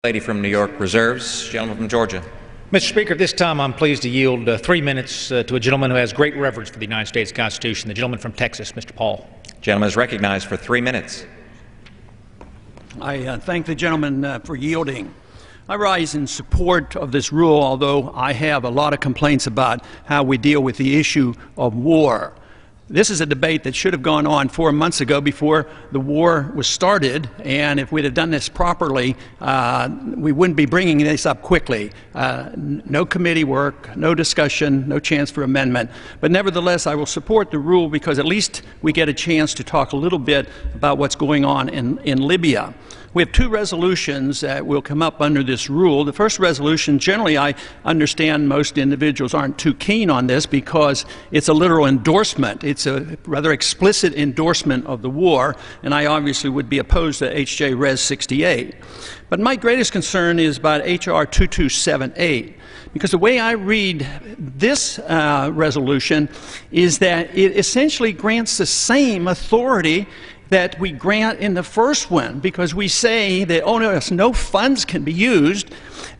Lady from New York reserves. Gentleman from Georgia. Mr. Speaker, at this time I'm pleased to yield 3 minutes to a gentleman who has great reverence for the United States Constitution, the gentleman from Texas, Mr. Paul. Gentleman is recognized for 3 minutes. I thank the gentleman for yielding. I rise in support of this rule, although I have a lot of complaints about how we deal with the issue of war. This is a debate that should have gone on 4 months ago before the war was started, and if we'd have done this properly, we wouldn't be bringing this up quickly. No committee work, no discussion, no chance for amendment. But nevertheless, I will support the rule because at least we get a chance to talk a little bit about what's going on in Libya. We have 2 resolutions that will come up under this rule. The first resolution, generally I understand most individuals aren't too keen on this because it's a literal endorsement. It's a rather explicit endorsement of the war, and I obviously would be opposed to H.J. Res. 68. But my greatest concern is about H.R. 2278. Because the way I read this resolution is that it essentially grants the same authority that we grant in the first one, because we say that, oh no funds can be used,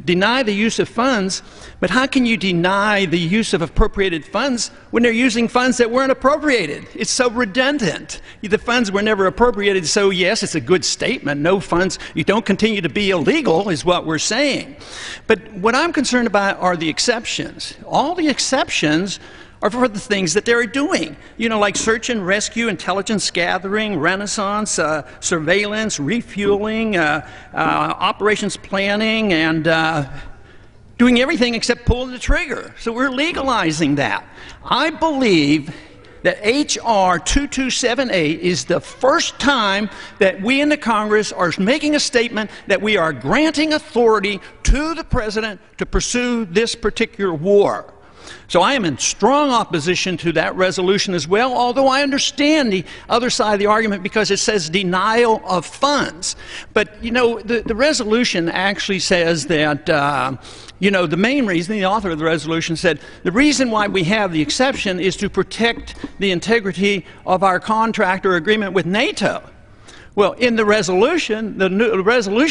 deny the use of funds, but how can you deny the use of appropriated funds when they're using funds that weren't appropriated? It's so redundant. The funds were never appropriated, so yes, it's a good statement. No funds, you don't continue to be illegal is what we're saying. But what I'm concerned about are the exceptions. All the exceptions are for the things that they're doing, like search and rescue, intelligence gathering, renaissance, surveillance, refueling, operations planning, and doing everything except pulling the trigger. So we're legalizing that. I believe that H.R. 2278 is the first time that we in the Congress are making a statement that we are granting authority to the President to pursue this particular war. So I am in strong opposition to that resolution as well, although I understand the other side of the argument because it says denial of funds. But, the resolution actually says that, the main reason, the author of the resolution said, the reason why we have the exception is to protect the integrity of our contract or agreement with NATO. Well, in the resolution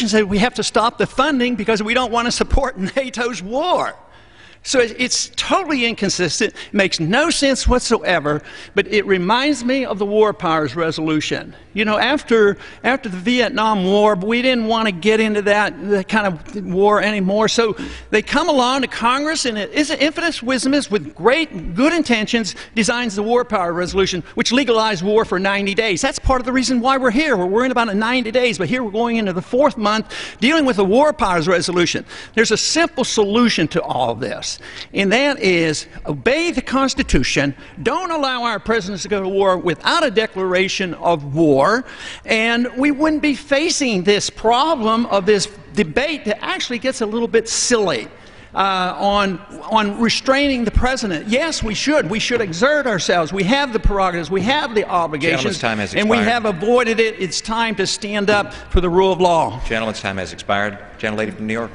said we have to stop the funding because we don't want to support NATO's war. So it's totally inconsistent, makes no sense whatsoever, but it reminds me of the War Powers Resolution. After the Vietnam War, we didn't want to get into that kind of war anymore, so they come along to Congress, and it's an infinite wisdom with great, good intentions, designs the War Powers Resolution, which legalized war for 90 days. That's part of the reason why we're here. We're in about 90 days, but here we're going into the 4th month dealing with the War Powers Resolution. There's a simple solution to all of this. And that is obey the Constitution, don't allow our presidents to go to war without a declaration of war, and we wouldn't be facing this problem of this debate that actually gets a little bit silly on restraining the president. Yes, we should. We should exert ourselves. We have the prerogatives. We have the obligations. Time has expired. And we have avoided it. It's time to stand up for the rule of law. Gentleman's time has expired. Gentlelady from New York.